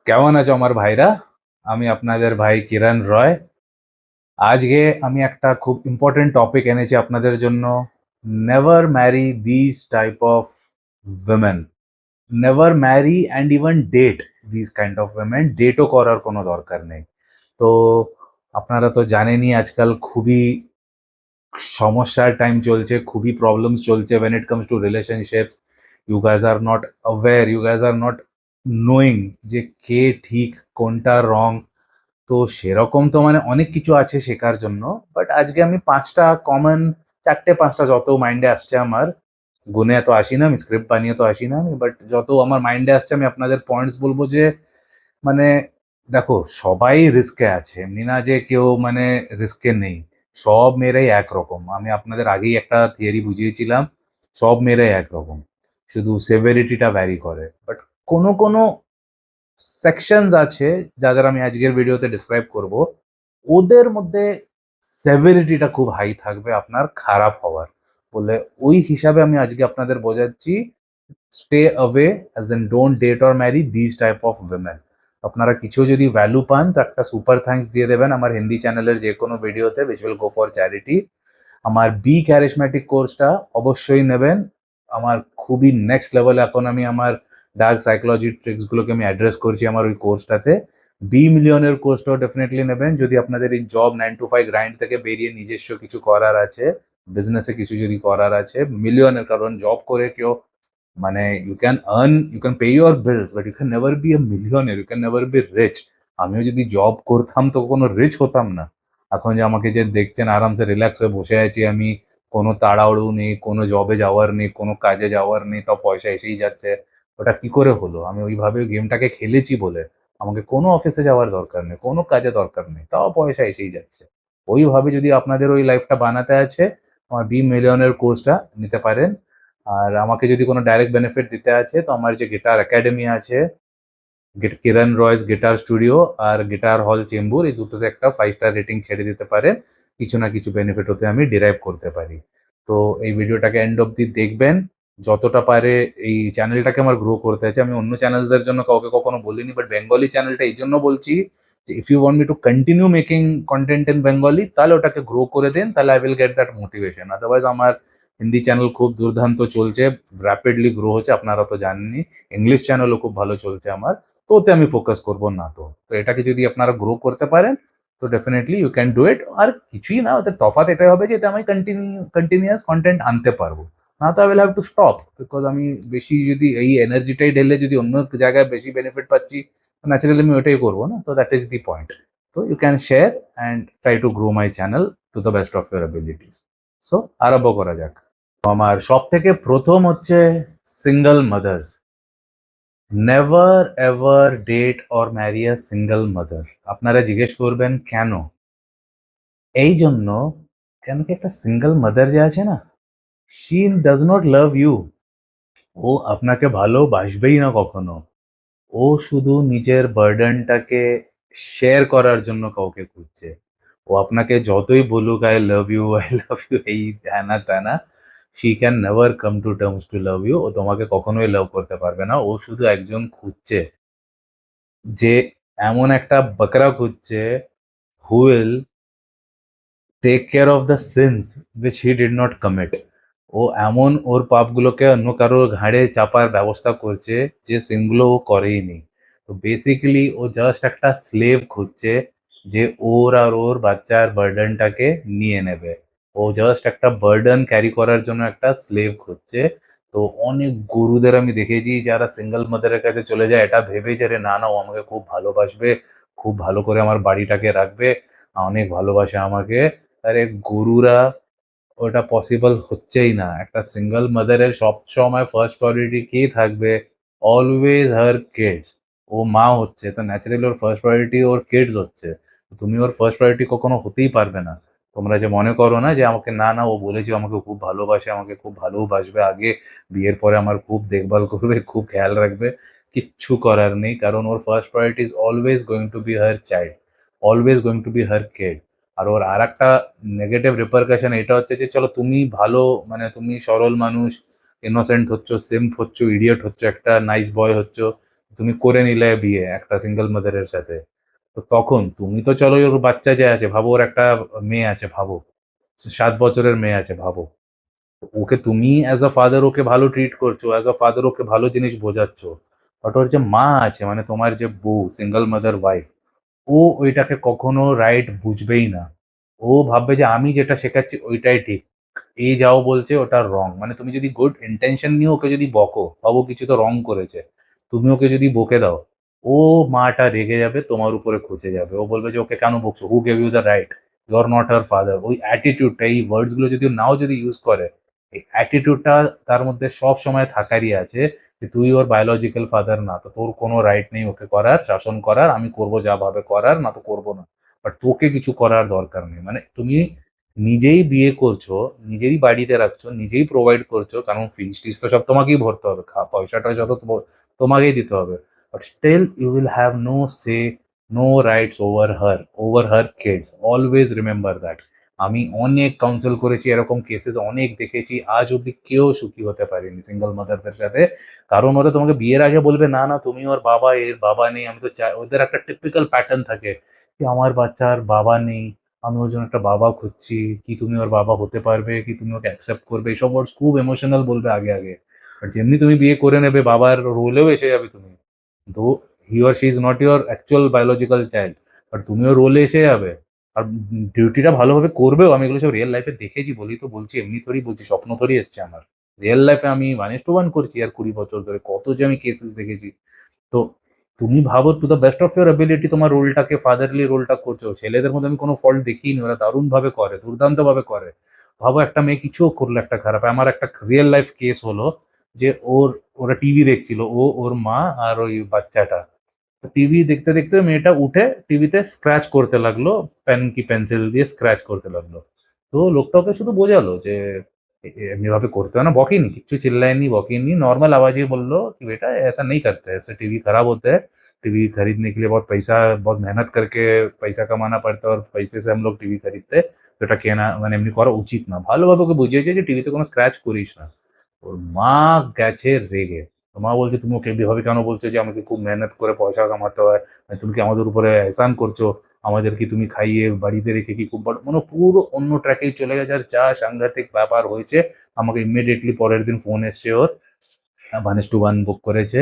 কেমন আছো আমার ভাইরা? আমি আপনাদের ভাই কিরণ রয়। আজকে আমি একটা খুব ইম্পর্টেন্ট টপিক এনেছি আপনাদের জন্য। Never marry this type of women. Never marry and even date this kind of women. ডেটও করার কোনো দরকার নেই। তো আপনারা তো জানেনই আজকাল খুবই সমস্যার টাইম চলছে, খুবই প্রবলেমস চলছে when it comes to relationships. You guys are not aware, you guys are not knowing যে কে ঠিক কোনটা রং। তো সেরকম তো মানে অনেক কিছু আছে শেখার জন্য। বাট আজকে আমি পাঁচটা কমন, চারটে পাঁচটা যত মাইন্ডে আসছে আমার, গুনে এত আসি না আমি, স্ক্রিপ্ট বানিয়ে তো আসি না আমি, বাট যত আমার মাইন্ডে আসছে আমি আপনাদের পয়েন্টস বলবো যে মানে দেখো, সবাই রিস্কে আছে, এমনি না যে কেউ মানে রিস্কে নেই। সব মেয়েরাই একরকম, আমি আপনাদের আগেই একটা থিওরি বুঝিয়েছিলাম। সব মেয়েরাই একরকম, শুধু সেভারিটিটা ভ্যারি করে। বাট কোনো কোনো সেকশনস আছে যাদের আমি আজকের ভিডিওতে ডিসক্রাইব করব, ওদের মধ্যে সেভারিটিটা খুব হাই থাকবে আপনার খারাপ হওয়ার। বলে ওই হিসাবে আমি আজকে আপনাদের বোঝাচ্ছি, stay away, as in don't date or marry this type of women. আপনারা কিছু যদি ভ্যালু পান তো একটা সুপার থ্যাঙ্কস দিয়ে দেবেন আমার হিন্দি চ্যানেলের যে কোনো ভিডিওতে, which will go for charity. আমার বি ক্যারিশম্যাটিক কোর্সটা অবশ্যই নেবেন। আমার খুবই নেক্সট লেভেলে এখন আমি আমার ডার্ক সাইকোলজি ট্রিক্সগুলোকে আমি অ্যাড্রেস করছি আমার ওই কোর্সটাতে। বি মিলিয়নের কোর্সটাও ডেফিনেটলি নেবেন যদি আপনাদের এই জব 9 to 5 গ্রাইন্ড থেকে বেরিয়ে নিজস্ব কিছু করার আছে, বিজনেসে কিছু যদি করার আছে। মিলিয়নের, কারণ জব করে কেউ মানে you can earn, you can pay your bills, but you can never be a millionaire, you can never be rich. আমিও যদি জব করতাম তো কোনো রিচ হতাম না। এখন যে আমাকে যে দেখছেন আরামসে রিল্যাক্স হয়ে বসে আছি আমি, কোনো তাড়াহুড়ো নেই, কোনো জবে যাওয়ার নেই, কোনো কাজে যাওয়ার নেই, তাও পয়সা এসেই যাচ্ছে। ওটা কি করে হলো? আমি ওইভাবে গেমটাকে খেলেছি বলে। আমাকে কোনো অফিসে যাওয়ার দরকার নেই, কোনো কাজে দরকার নেই, তাও পয়সা এসেই যাচ্ছে। ওইভাবে যদি আপনাদের ওই লাইফটা বানাতে আছে, আমার বি মিলিয়নের কোর্সটা নিতে পারেন। আর আমাকে যদি কোনো ডাইরেক্ট বেনিফিট দিতে আছে তো আমার যে গিটার একাডেমি আছে, কিরণ রয়েস গিটার স্টুডিও আর গিটার হল চেম্বুর, এই দুটোতে একটা 5 স্টার রেটিং ছেড়ে দিতে পারেন। কিছু না কিছু বেনিফিট হতে আমি ডিরাইভ করতে পারি। তো এই ভিডিওটাকে এন্ড অব্দি দেখবেন যতটা পারে। এই চ্যানেলটাকে আমার গ্রো করতে আছে। আমি অন্য চ্যানেলসদের জন্য কাউকে কখনো বলিনি, বাট বেঙ্গলি চ্যানেলটা এই জন্য বলছি যে if you want me to continue making content in Bengali, তাহলে ওটাকে গ্রো করে দিন, তাহলে I will get that motivation. Otherwise আমার হিন্দি চ্যানেল খুব দুর্দান্ত চলছে, র্যাপিডলি গ্রো হচ্ছে, আপনারা তো জানেনই। ইংলিশ চ্যানেলও খুব ভালো চলছে আমার, তো ওতে আমি ফোকাস করবো না। তো তো এটাকে যদি আপনারা গ্রো করতে পারেন তো definitely you can do it. আর কিছুই না, ওতে তফাৎ এটাই হবে যে এতে আমি কন্টিনিউয়াস কন্টেন্ট আনতে পারবো। না তো I will have to stop, because আমি বেশি যদি এই এনার্জিটাই ঢেলে যদি অন্য জায়গায় বেশি বেনিফিট পাচ্ছি, ন্যাচারালি আমি ওটাই করবো না। তো দ্যাট ইজ দি পয়েন্ট। তো you can share and try to grow my channel to the best of your abilities. So আরম্ভ করা যাক। আমার সব থেকে প্রথম হচ্ছে single mothers. Never ever date or marry a single mother. আপনারা জিজ্ঞেস করবেন কেন? এই জন্য, কেন কি একটা সিঙ্গল মাদার যে আছে না, she does not love you. ও আপনাকে ভালোবাসবেই না কখনো। ও শুধু নিজের বার্ডেনটাকে শেয়ার করার জন্য কাউকে খুঁজছে। ও আপনাকে যতই বলুক I love you, I love you, এই হ্যানা ত্যানা, she can never come to terms to love you. ও তোমাকে কখনোই লাভ করতে পারবে না। ও শুধু একজন খুঁজছে, যে এমন একটা বকরা খুঁজছে who will take care of the sins which he did not commit. ও এমন ওর পাপগুলোকে অন্য কারোর ঘাড়ে চাপার ব্যবস্থা করছে যে সিনগুলো ও করেইনি। তো বেসিক্যালি ও জাস্ট একটা স্লেভ খুঁজছে যে ওর আর ওর বাচ্চার বার্ডেনটাকে নিয়ে নেবে। ও জাস্ট একটা বার্ডেন ক্যারি করার জন্য একটা স্লেভ খুঁজছে। তো অনেক গুরুদের আমি দেখেছি যারা সিঙ্গেল মাদারের কাছে চলে যায় এটা ভেবে যে রে না না ও আমাকে খুব ভালোবাসবে, খুব ভালো করে আমার বাড়িটাকে রাখবে, অনেক ভালোবাসে আমাকে। আরে গুরুরা, ওটা পসিবল হচ্ছেই না। একটা সিঙ্গল মাদারের সবসময় ফার্স্ট প্রায়োরিটি কে থাকবে? অলওয়েজ হার কিডস। ও মা হচ্ছে তো ন্যাচারালি ওর ফার্স্ট প্রায়োরিটি ওর কিডস হচ্ছে। তুমি ওর ফার্স্ট প্রায়োরিটি কখনো হতেই পারবে না। তোমরা যে মনে করো না যে আমাকে, না না ও বলেছে আমাকে খুব ভালোবাসে, আমাকে খুব ভালোবাসবে আগে, বিয়ের পরে আমার খুব দেখভাল করবে, খুব খেয়াল রাখবে, কিচ্ছু করার নেই। কারণ ওর first priority is always going to be her child, always going to be her kid. আর ওর আরেকটা নেগেটিভ রিপারকাশন এটা হচ্ছে যে চলো তুমি ভালো, মানে তুমি সরল মানুষ, ইনোসেন্ট হচ্ছ, সিম্প হচ্ছ, ইডিয়ট হচ্ছ, একটা নাইস বয় হচ্ছ, তুমি করে নিলে বিয়ে একটা সিঙ্গেল মাদারের সাথে, তো তখন তুমি তো চলো ওর বাচ্চা যে আছে ভাবো, ওর একটা মেয়ে আছে ভাবো, 7 বছরের মেয়ে আছে ভাবো, ওকে তুমি অ্যাজ আ ফাদার ওকে ভালো ট্রিট করছো, অ্যাজ আ ফাদার ওকে ভালো জিনিস বোঝাচ্ছ, বাট ওর যে মা আছে মানে তোমার যে বউ, সিঙ্গেল মাদার ওয়াইফ, ও ওইটাকে কখনো রাইট বুঝবেই না। ও ভাববে যে আমি যেটা শেখাচ্ছি ওইটাই ঠিক, এই যাও বলছে ওটা রং। মানে তুমি যদি গুড ইন্টেনশন নিয়ে ওকে যদি বকো, ভাবো কিছু তো রং করেছে, তুমি ওকে যদি বকে দাও, ও মাটা রেগে যাবে, তোমার উপরে খচে যাবে, ও বলবে যে ওকে কেন বকছো, who gave you the right, you are not her father. ওই অ্যাটিটিউডটা, এই ওয়ার্ডস গুলো যদি নাও যদি ইউজ করে, এই অ্যাটিটিউডটা তার মধ্যে সব সময় থাকারই আছে, যে তুই ওর বায়োলজিক্যাল ফাদার না, তো তোর কোনো রাইট নেই ওকে করার, শাসন করার, আমি করবো যা ভাবে করার, না তো করবো না, বাট তোকে কিছু করার দরকার নেই। মানে তুমি নিজেই বিয়ে করছো, নিজেই বাড়িতে রাখছো, নিজেই প্রোভাইড করছো, কারণ ফিস টিস তো সব তোমাকেই ভরতে হবে, পয়সা টয়সা তো তোমাকেই দিতে হবে, but still you will have no say, no rights over her kids. Always remember that. আমি অনেক কাউন্সেল করেছি, এরকম কেসেস অনেক দেখেছি, আজ অব্দি কেউ সুখী হতে পারেনি সিঙ্গেল মাদারদের সাথে। কারণ ওরা তোমাকে বিয়ের আগে বলবে না না তুমি ওর বাবা, এর বাবা নেই, আমি তো চাই, ওদের একটা টিপিক্যাল প্যাটার্ন থাকে যে আমার বাচ্চার বাবা নেই, আমি ওর জন্য একটা বাবা খুঁজছি, কি তুমি ওর বাবা হতে পারবে, কি তুমি ওকে অ্যাকসেপ্ট করবে, এইসব ওয়ার্ডস খুব ইমোশনাল বলবে আগে আগে। বাট যেমনি তুমি বিয়ে করে নেবে, বাবার রোলেও এসে যাবে তুমি, দো he or she is not your actual biological child, but তুমিও রোলে এসে যাবে। আর ডিউটিটা ভালোভাবে করবেও, আমি এগুলো সব রিয়েল লাইফে দেখেছি বলি তো বলছি, এমনি থোড়ি বলছি, স্বপ্ন থোড়ি এসছে আমার, রিয়েল লাইফে আমি 1:1 করছি আর 20 বছর ধরে, কত যে আমি কেসেস দেখেছি। তো তুমি ভাবো two the best of your ability তোমার রোলটাকে, ফাদারলি রোলটা করছো, ছেলেদের মধ্যে আমি কোনো ফল্ট দেখিনি, ওরা দারুণ ভাবে করে, দুর্দান্ত ভাবে করে। ভাবো একটা মেয়ে কিছুও করলো একটা খারাপ, আমার একটা রিয়েল লাইফ কেস হলো, যে ওরা টিভি দেখছিল, ওর মা আর ওই বাচ্চাটা, টিভি দেখতে দেখতে মেয়েটা উঠে টিভিতে স্ক্র্যাচ করতে লাগলো, পেন কি পেন্সিল দিয়ে স্ক্র্যাচ করতে লাগলো। তো লোকটা ওকে শুধু বোঝালো যে এমনি ভাবে করতে হয় না, বকেনি, किच्चू चिल्लाएनी बकेनी, नॉर्मल आवाज ही बोल लो कि बेटा ऐसा नहीं करते, ऐसे टीवी खराब होता है, टीवी खरीदने के लिए बहुत पैसा, बहुत मेहनत करके पैसा कमाना पड़ता है, और पैसे से हम लोग टीवी खरीदते हैं, তো এটা কেনা মানে এমনি করা উচিত না। ভালোভাবে ওকে বুঝিয়েছে যে টিভিতে কোনো স্ক্র্যাচ করিস না। ওর মা গেছে রেগে। ওর মা বলছে তুমি ওকে এভাবে কেন বলছো, যে আমাকে খুব মেহনত করে পয়সা কামাতে হয়, মানে তুমি কি আমাদের উপরে এহসান করছো, আমাদের কি তুমি খাইয়ে বাড়িতে রেখে কি খুব বড়, মানে পুরো অন্য ট্র্যাকেই চলে গেছে। আর যা সাংঘাতিক ব্যাপার হয়েছে, আমাকে ইমিডিয়েটলি পরের দিন ফোন এসছে ওর, 1:1 বুক করেছে,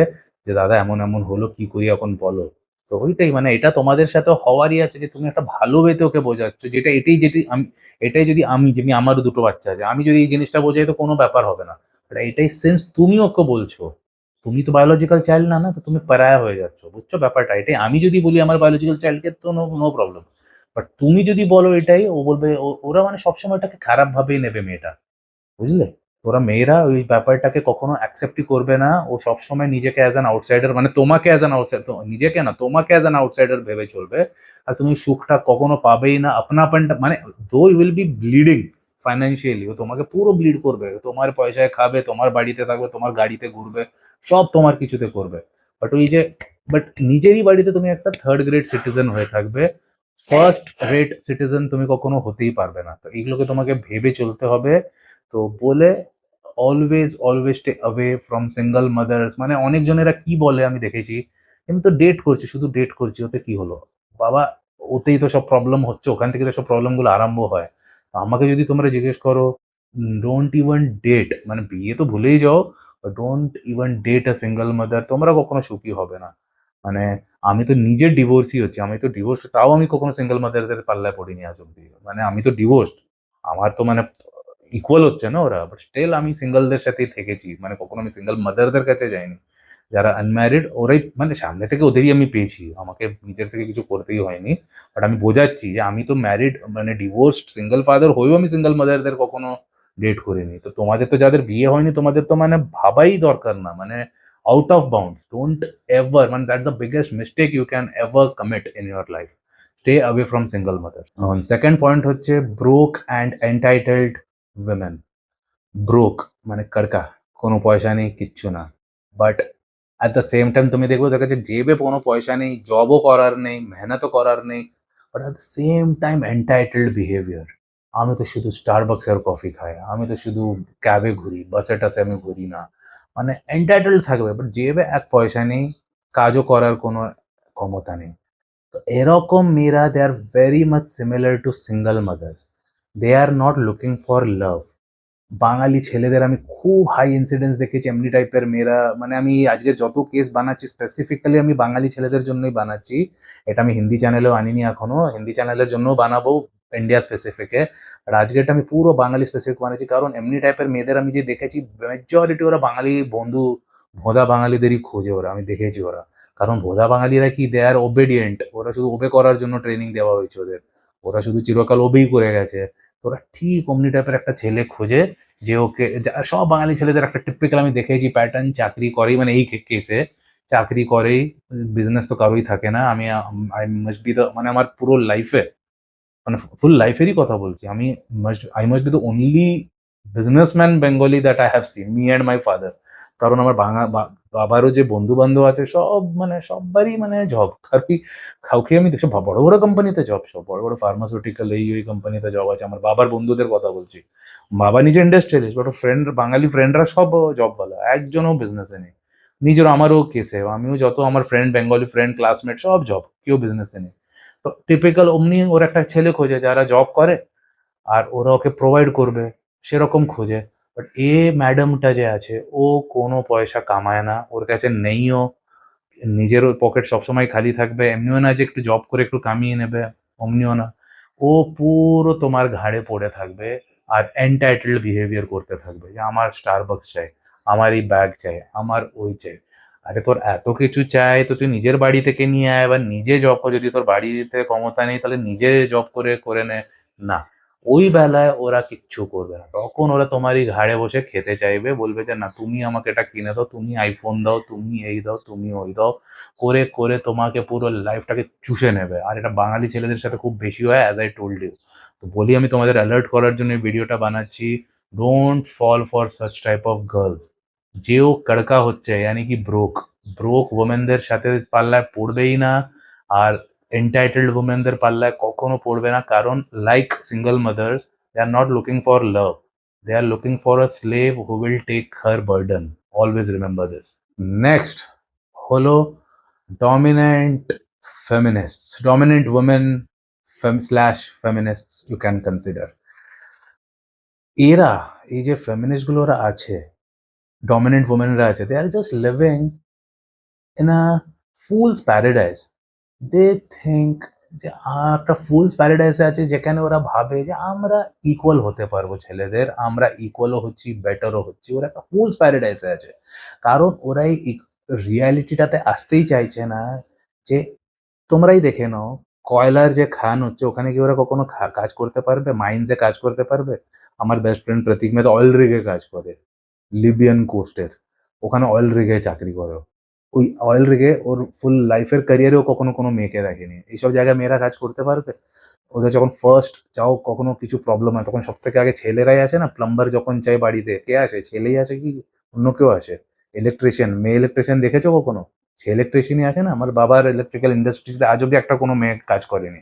যে দাদা এমন এমন হলো, কি করি এখন বলো। তো ওইটাই, মানে এটা তোমাদের সাথে হওয়ারই আছে, যে তুমি একটা ভালো ওয়েতে ওকে বোঝাচ্ছ, যেটা এটাই যেটি আমি, এটাই যদি আমি, যেমনি আমারও দুটো বাচ্চা আছে, আমি যদি এই জিনিসটা বোঝাই তো কোনো ব্যাপার হবে না। But এটাই সেন্স তুমি ওকে বলছো, তুমি তো বায়োলজিক্যাল চাইল্ড না, না তো তুমি পারায়া হয়ে যাচ্ছ, বুঝছো ব্যাপারটা? এটাই আমি যদি বলি আমার বায়োলজিক্যাল চাইল্ডকে, তো নো নো প্রবলেম, বাট তুমি যদি বলো এটাই, ও বলবে, ওরা মানে সবসময় এটাকে খারাপ ভাবেই নেবে মেয়েটা, বুঝলে? ওরা মেয়েরা ওই ব্যাপারটাকে কখনো অ্যাকসেপ্টই করবে না। ও সবসময় নিজেকে অ্যাজ অ্যান আউটসাইডার, মানে তোমাকে অ্যাজ অ্যান আউটসাইডার, নিজেকে না, তোমাকে অ্যাজ অ্যান আউটসাইডার ভেবে চলবে। আর তুমি সুখটা কখনো পাবেই না, আপনাপনটা মানে, though you will be bleeding financially, ও তোমাকে পুরো ব্লিড করবে, তোমার পয়সায় খাবে, তোমার বাড়িতে থাকবে, তোমার গাড়িতে ঘুরবে, সব তোমার কিছুতে করবে। বাট ওই যে, বাট নিজেরই বাড়িতে তুমি একটা থার্ড গ্রেড সিটিজেন হয়ে থাকবে, ফার্স্ট রেট সিটিজেন তুমি কখনো হতেই পারবে না। তো এইগুলোকে তোমাকে ভেবে চলতে হবে। তো বলে always always stay away from single mother's. মানে অনেকজনেরা কি বলে আমি দেখেছি, আমি তো ডেট করছি, শুধু ডেট করছি, ওতে কি হলো বাবা, ওতেই তো সব প্রবলেম হচ্ছে, ওখান থেকে তো সব প্রবলেমগুলো আরম্ভ হয়। তো আমাকে যদি তোমরা জিজ্ঞেস করো, ডোন্ট ইভেন ডেট, মানে বিয়ে তো ভুলেই যাও, don't even date a single mother, তোমরা কখনো সুখী হবে না। মানে আমি তো নিজে ডিভোর্সই হচ্ছে, আমি তো ডিভোর্স, তাও আমি কখনো সিঙ্গেল মাদারদের পাল্লায় পড়িনি আজ অব্দি, মানে আমি তো ডিভোর্স, আমার তো মানে ইকুয়াল হচ্ছে না ওরা, বাট স্টিল আমি সিঙ্গেলদের সাথেই থেকেছি, মানে কখনো আমি সিঙ্গেল মাদারদের কাছে যাইনি। যারা আনম্যারিড ওরাই, মানে সামনে থেকে ওদেরই আমি পেয়েছি, আমাকে নিজের থেকে কিছু করতেই হয়নি। বাট আমি বোঝাচ্ছি যে আমি তো ম্যারিড, মানে ডিভোর্সড সিঙ্গেল ফাদার হয়েও আমি সিঙ্গেল মাদারদের কখনো ডেট করিনি। তো তোমাদের তো যাদের বিয়ে হয়নি, তোমাদের তো মানে ভাবাই দরকার না, মানে out of bounds, don't ever, মানে that's the biggest mistake you can ever commit in your life, stay away from single mother. Second point হচ্ছে broke and entitled women. Broke মানে কড়কা, কোনো পয়সা নেই, কিচ্ছু না, but at the same time তুমি দেখবে ওদের কাছে জেবে কোনো পয়সা নেই, জবও করার নেই, মেহনতও করার নেই, but at the same time entitled behaviour. আমি তো শুধু স্টারবাক্সের কফি খাই, আমি তো শুধু ক্যাবে ঘুরি, বাসে টাসে আমি ঘুরি না, মানে এন্টাইটেলড থাকবে, বাট জেবে এক পয়সা নেই, কাজও করার কোনো ক্ষমতা নেই। তো এরকম মেয়েরা they are very much similar to single mothers. They are not looking for love. Bengali ছেলেদের আমি খুব হাই ইনসিডেন্স দেখেছি এমনি টাইপের মেয়েরা, মানে আমি আজকের যত কেস বানাচ্ছি স্পেসিফিক্যালি আমি বাঙালি ছেলেদের জন্যই বানাচ্ছি। এটা আমি হিন্দি চ্যানেলেও আনিনি এখনো, হিন্দি চ্যানেলের জন্যও বানাবো ইন্ডিয়া স্পেসিফিকে। আর আজকেরটা আমি পুরো বাঙালি স্পেসিফিক বানাচ্ছি, কারণ এমনি টাইপের মেয়েদের আমি যে দেখেছি মেজরিটি ওরা বাঙালি বন্ধু, ভোঁদা বাঙালিদেরই খোঁজে ওরা, আমি দেখেছি ওরা। কারণ ভোঁদা বাঙালিরা কি, দে আর ওবেডিয়েন্ট, ওরা শুধু ওবে করার জন্য ট্রেনিং দেওয়া হয়েছে ওদের, ওরা শুধু চিরকাল ওবেই করে গেছে। তো ওরা ঠিক অমনি টাইপের একটা ছেলে খোঁজে যে ওকে সব বাঙালি ছেলেদের একটা টিপিক্যাল আমি দেখেছি প্যাটার্ন, চাকরি করেই, মানে এই কেসে চাকরি করেই, বিজনেস তো কারোই থাকে না। আমি আই মাস্ট বি দ্য, মানে আমার পুরো লাইফে, মানে ফুল লাইফেরই কথা বলছি, আমি I must be the only businessman Bengali that I have seen, me and my father. কারণ আমার বাবারও যে বন্ধু বান্ধব আছে সব, মানে সবারই মানে জব, কাউকে আমি দেখছি বড় বড় কোম্পানিতে জব, সব বড় বড় ফার্মাসিউটিক্যাল এই ওই কোম্পানিতে জব আছে। আমার বাবার বন্ধুদের কথা বলছি, বাবা নিজে ইন্ডাস্ট্রিয়ালিস্ট, বাট ফ্রেন্ড, বাঙালি ফ্রেন্ডরা সব জব বলা, একজনও বিজনেসে নেই। নিজের আমারও কেসে, আমিও যত আমার ফ্রেন্ড, বেঙ্গলি ফ্রেন্ড, ক্লাসমেট, সব জব, কেউ বিজনেসে নেই। তো টিপিক্যাল অমনি ওর একটা ছেলে খোঁজে যারা জব করে আর ওরা ওকে প্রোভাইড করবে, সেরকম খোঁজে। বাট এ ম্যাডামটা যে আছে, ও কোনো পয়সা কামায় না, ওর কাছে নেইও, নিজেরও পকেট সবসময় খালি থাকবে, এমনিও না যে একটু জব করে একটু কামিয়ে নেবে, অমনিও না। ও পুরো তোমার ঘাড়ে পড়ে থাকবে আর এন্টাইটেলড বিহেভিয়ার করতে থাকবে যে আমার স্টারবাকস চাই, আমার এই ব্যাগ চাই, আমার ওই চাই। আরে তোর এত কিছু চাই তো তুই নিজের বাড়ি থেকে নিয়ে আয়, বা নিজে জব কর, যদি তোর বাড়িতে ক্ষমতা নেই তাহলে নিজে জব করে করে নে। না, ওই বেলায় ওরা কিচ্ছু করবে না, তখন ওরা তোমারই ঘাড়ে বসে খেতে চাইবে, বলবে যে না তুমি আমাকে এটা কিনে দাও, তুমি আইফোন দাও, তুমি এই দাও, তুমি ওই দাও, করে করে তোমাকে পুরো লাইফটাকে চুষে নেবে। আর এটা বাঙালি ছেলেদের সাথে খুব বেশি হয়, অ্যাজ আই টোল্ড ইউ। তো বলি, আমি তোমাদের অ্যালার্ট করার জন্য এই ভিডিওটা বানাচ্ছি, don't fall for such type of girls. যেও কড়কা হচ্ছে ইয়ানি কি ব্রোক, ব্রোক ওমেনদের সাথে পাল্লায় পড়বেই না। আর এন্টাইটেলড ওমেনদের পাল্লায় কখনো পড়বে না, কারণ like single mothers, they are not looking for love, they are looking for a slave who will take her burden. Always remember this. Next হলো dominant feminists, dominant women slash feminists you can consider. এরা, এই যে feminist গুলো ওরা আছে, dominant ওমেনরা আছে, they are just living in a fool's paradise. They think যে একটা ফুলস প্যারাডাইসে আছে, যেখানে ওরা ভাবে যে আমরা ইকুয়াল হতে পারবো ছেলেদের, আমরা ইকুয়ালও হচ্ছি, বেটারও হচ্ছি। ওরা একটা ফুলস প্যারাডাইসে আছে, কারণ ওরা এই রিয়ালিটিটাতে আসতেই চাইছে না যে তোমরাই দেখে নাও, কয়লার যে খান হচ্ছে ওখানে কি ওরা কখনো কাজ করতে পারবে, মাইন্সে কাজ করতে পারবে? আমার বেস্ট ফ্রেন্ড প্রতীক মেহতা অয়েল রিগে কাজ করে, লিবিয়ান কোস্টের, ওখানে অয়েল রিগে চাকরি করে। ওই অয়েল রিগে ওর ফুল লাইফের ক্যারিয়ারেও কখনো কোনো মেয়েকে দেখেনি। এইসব জায়গায় মেয়েরা কাজ করতে পারবে? ওদের যখন ফার্স্ট যাও কখনো কিছু প্রবলেম হয়, তখন সব থেকে আগে ছেলেরাই আসে না। প্লাম্বার যখন চাই বাড়িতে, কে আসে? ছেলেই আসে কি অন্য কেউ আসে? ইলেকট্রিশিয়ান, মেয়ে ইলেকট্রিশিয়ান দেখেছো কখনো? সে ইলেকট্রিশিয়ানই আসে না। আমার বাবার ইলেকট্রিক্যাল ইন্ডাস্ট্রিজে আজ অব্দি একটা কোনো মেয়ে কাজ করেনি।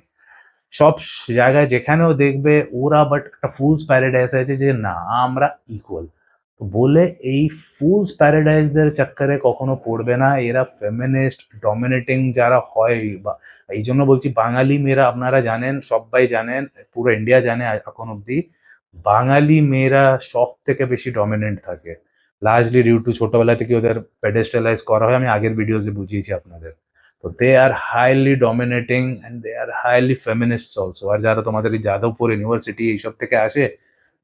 সব জায়গায় যেখানেও দেখবে ওরা, বাট একটা ফুলস প্যারাডাইস আছে যে না আমরা ইকুয়াল। তো বলে এই ফুলস প্যারাডাইসদের চক্করে কখনো পড়বে না এরা। ফেমিনিস্ট ডমিনেটিং যারা হয়, বা এই জন্য বলছি বাঙালি মেয়েরা, আপনারা জানেন, সবাই জানেন, পুরো ইন্ডিয়া জানে এখন অব্দি, বাঙালি মেয়েরা সব থেকে বেশি ডমিনেন্ট থাকে। লার্জলি ডিউ টু ছোটবেলা থেকে ওদের পেডেস্টালাইজ করা হয়, আমি আগের ভিডিওতে বুঝিয়েছি আপনাদের। তো they are highly dominating and they are highly feminist also. আর যারা তোমাদের এই যাদবপুর ইউনিভার্সিটি এইসব থেকে আসে,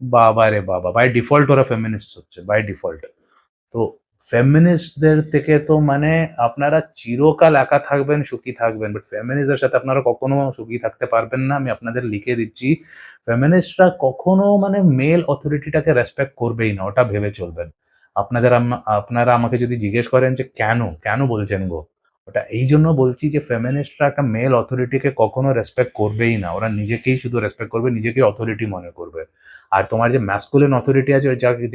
বাবা রে বাবা, বাই ডিফল্ট ওরা ফেমিনিস্ট হচ্ছে, বাই ডিফল্ট। তো ফেমিনিস্টদের থেকে তো মানে আপনারা চিরকাল একা থাকবেন, সুখী থাকবেন, বাট ফেমিনিস্টদের সাথে আপনারা কখনো সুখী থাকতে পারবেন না, আমি আপনাদের লিখে দিচ্ছি। ফেমিনিস্টরা কখনো মানে মেল অথরিটিটাকে রেসপেক্ট করবেই না, ওটা ভেবে চলবেন। আপনারা আমাকে যদি জিজ্ঞেস করেন যে কেন কেন বলছেন গো, ওটা এই জন্য বলছি যে ফেমিনিস্টরা একটা মেল অথরিটিকে কখনো রেসপেক্ট করবেই না, ওরা নিজেকেই শুধু রেসপেক্ট করবে, নিজেকেই অথরিটি মনে করবে। আর তোমার যে ম্যাসকুলিন অথরিটি আছে,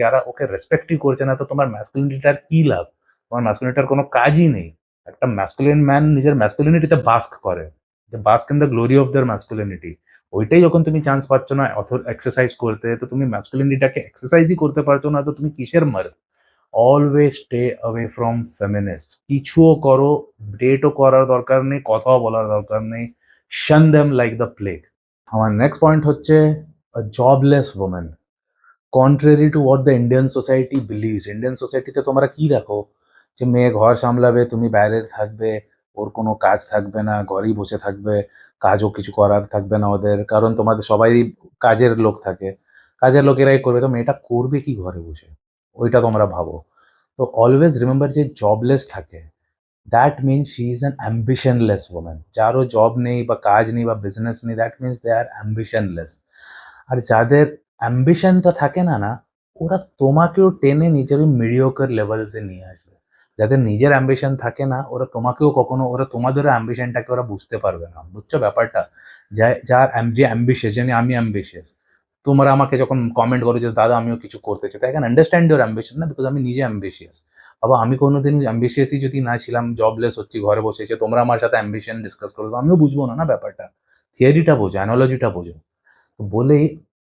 যারা ওকে রেসপেক্টই করছে না, তো তোমার ম্যাসকুলিনিটিটার কি লাভ? তোমার ম্যাসকুলিনিটির কোনো কাজই নেই। একটা ম্যাসকুলিন ম্যান নিজের ম্যাসকুলিনিটিতে বাস্ক করে, bask in the glory of their masculinity. ওইটাই যখন তুমি চান্স পাচ্ছ না এক্সারসাইজ করতে, তো তুমি ম্যাসকুলিনিটিটাকে এক্সারসাইজই করতে পারছো না, তো তুমি কিসের মার? Always stay away from feminist. কিছুও করো, ডেটও করার দরকার নেই, কথাও বলার দরকার নেই। শান দেম লাইক দ্য প্লেগ। আমার নেক্সট পয়েন্ট হচ্ছে jobless women. Contrary to what the Indian society believes, Indian সোসাইটিতে তোমরা কি দেখো যে মেয়ে ঘর সামলাবে, তুমি বাইরে থাকবে, ওর কোনো কাজ থাকবে না, ঘরেই বসে থাকবে, কাজও কিছু করার থাকবে না ওদের, কারণ তোমাদের সবাই কাজের লোক থাকে, কাজের লোকেরাই করবে, তো মেয়েটা করবে কি ঘরে বসে, ওইটা তোমরা ভাবো। তো অলওয়েজ রিমেম্বার যে জবলেস থাকে, that means she is an ambitionless women. যারও জব নেই বা কাজ নেই বা বিজনেস নেই, দ্যাট মিনস দে আর অ্যাম্বিশনলেস। আর যাদের অ্যাম্বিশনটা থাকে না না, ওরা তোমাকেও টেনে নিজের ওই মিডিওকার লেভেলসে নিয়ে আসবে। যাদের নিজের অ্যাম্বিশন থাকে না, ওরা তোমাকেও কখনো, ওরা তোমাদেরও অ্যাম্বিশনটাকে ওরা বুঝতে পারবে না, বুঝছো ব্যাপারটা? যার যে অ্যাম্বিশিয়াস, জানি আমি অ্যাম্বিশিয়াস, তোমরা আমাকে যখন কমেন্ট করো যে দাদা আমিও কিছু করতে চাই, তাই ক্যান আন্ডারস্ট্যান্ড ইউর অ্যাম্বিশন না, বিকজ আমি নিজে অ্যাম্বিশিয়াস। বাবা আমি কোনোদিন অ্যাম্বিশিয়াসই যদি না ছিলাম, জবলেস হচ্ছি, ঘরে বসেছে, তোমরা আমার সাথে অ্যাম্বিশন ডিসকাস করো, তো আমিও বুঝবো না না ব্যাপারটা। থিওরিটা বোঝো, অ্যানোলজিটা বোঝো। তো বলেই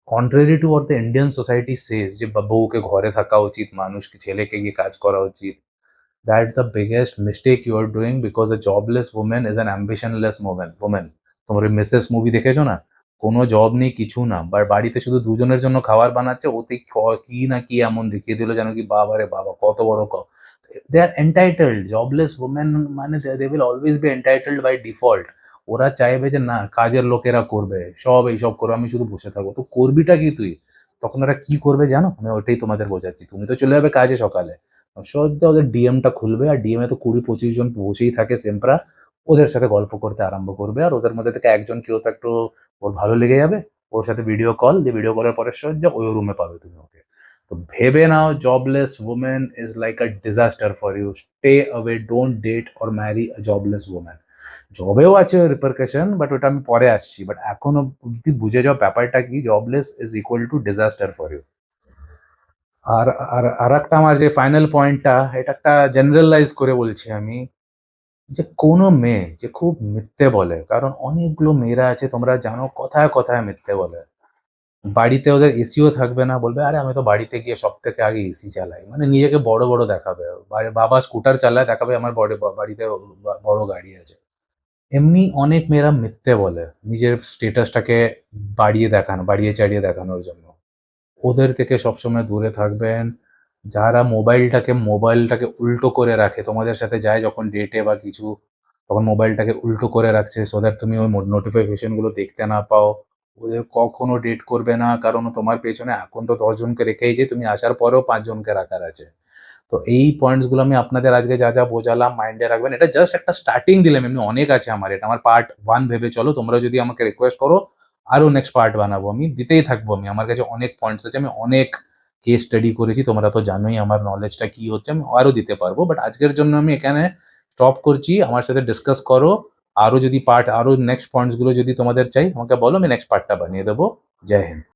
contrary to what the Indian society says যে বউকে ঘরে থাকা উচিত, মানুষকে ছেলেকে গিয়ে কাজ করা উচিত, that's the biggest mistake you are doing, because a jobless women is an ambitionless women. তোমার ওই মিসেস মুভি দেখেছো না? কোনো জব নেই, কিছু না, বাট বাড়িতে শুধু দুজনের জন্য খাবার বানাচ্ছে, ওতে কি না কি এমন দেখিয়ে দিল যেন কি বাবা রে বাবা কত বড় they are entitled. Jobless women মানে they will always be entitled by default. ওরা চাইবে যে না কাজের লোকেরা করবে, সব এইসব করবে, আমি শুধু বসে থাকবো। তো করবিটা কি তুই? তখন ওরা কি করবে জানো? আমি ওইটাই তোমাদের বোঝাচ্ছি। তুমি তো চলে যাবে কাজে সকালে, সদ্য ওদের ডিএমটা খুলবে, আর ডিএমে তো 20-25 জন বসেই থাকে সেম্পরা, ওদের সাথে গল্প করতে আরম্ভ করবে, আর ওদের মধ্যে থেকে একজন কেউ তো একটু ওর ভালো লেগে যাবে, ওর সাথে ভিডিও কল দিয়ে, ভিডিও কলের পরে সহ্য ওই রুমে পাবে তুমি ওকে। তো ভেবে নাও, jobless women is like a disaster for you. Stay away, don't date or marry a jobless women. জবেও আছে রিপারকাশন, বাট ওটা আমি পরে আসছি, বাট এখনো অব্দি বুঝে যাও ব্যাপারটা কি, jobless is equal to disaster for you. আর আর একটা আমার যে ফাইনাল পয়েন্টটা, এটা একটা জেনারেলাইজ করে বলছি আমি, যে কোনো মেয়ে যে খুব মিথ্যে বলে, কারণ অনেকগুলো মেয়েরা আছে তোমরা জানো, কথায় কথায় মিথ্যে বলে। বাড়িতে ওদের এসিও থাকবে না, বলবে আরে আমি তো বাড়িতে গিয়ে সব থেকে আগে এসি চালাই, মানে নিজেকে বড় বড় দেখাবে। বাবা স্কুটার চালায়, দেখাবে আমার বাড়িতে বড় গাড়ি আছে। এমনি অনেক মেয়েরা মিথ্যে বলে নিজের স্টেটাসটাকে বাড়িয়ে চাড়িয়ে দেখানোর জন্য। ওদের থেকে সবসময় দূরে থাকবেন। যারা মোবাইলটাকে উল্টো করে রাখে, তোমাদের সাথে যায় যখন ডেটে বা কিছু, তখন মোবাইলটাকে উল্টো করে রাখছে সো দ্যাট তুমি ওই নোটিফিকেশনগুলো দেখতে না পাও, ওদের কখনো ডেট করবে না, কারণ তোমার পেছনে এখন তো 10 জনকে রেখেইছে, তুমি আসার পরেও 5 জনকে রাখার আছে। তো এই পয়েন্টসগুলো আমি আপনাদের আজকে যা যা বোঝালাম মাইন্ডে রাখবেন। এটা জাস্ট একটা স্টার্টিং দিলাম, এমনি অনেক আছে আমার, এটা আমার পার্ট 1 ভেবে চলো। তোমরা যদি আমাকে রিকোয়েস্ট করো আরও নেক্সট পার্ট বানাবো, আমি দিতেই থাকবো। আমার কাছে অনেক পয়েন্টস আছে, আমি অনেক কেস স্টাডি করেছি, তোমরা তো জানোই আমার নলেজটা কি হচ্ছে, আমি আরও দিতে পারবো, বাট আজকের জন্য আমি এখানে স্টপ করছি। আমার সাথে ডিসকাস করো, আরও যদি আরও নেক্সট পয়েন্টসগুলো যদি তোমাদের চাই আমাকে বলো, আমি নেক্সট পার্টটা বানিয়ে দেবো। জয় হিন্দ।